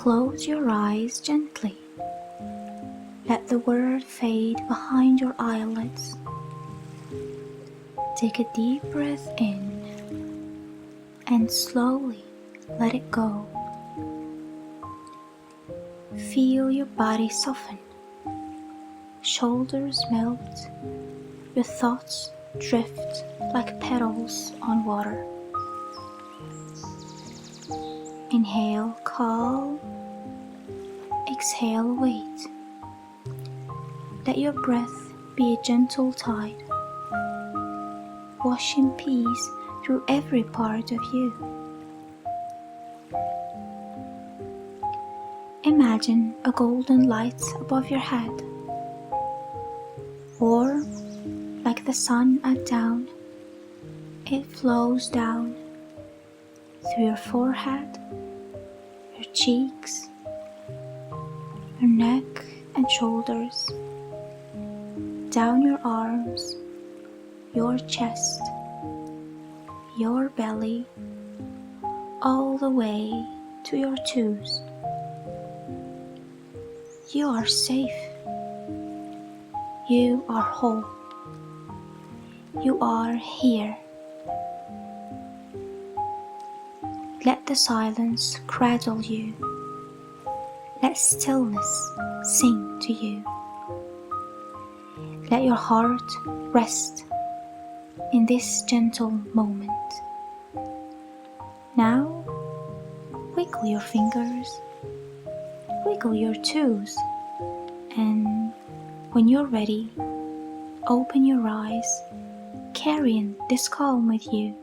Close your eyes gently. Let the world fade behind your eyelids. Take a deep breath in and slowly let it go. Feel your body soften, shoulders melt, your thoughts drift like petals on water. Inhale calm, exhale weight. Let your breath be a gentle tide, washing peace through every part of you. Imagine a golden light above your head, warm like the sun at dawn. It flows down through your forehead, your cheeks, your neck and shoulders, down your arms, your chest, your belly, all the way to your toes. You are safe. You are whole. You are here. Let the silence cradle you. Let stillness sing to you. Let your heart rest in this gentle moment. Now, wiggle your fingers, wiggle your toes, and when you're ready, open your eyes, carrying this calm with you.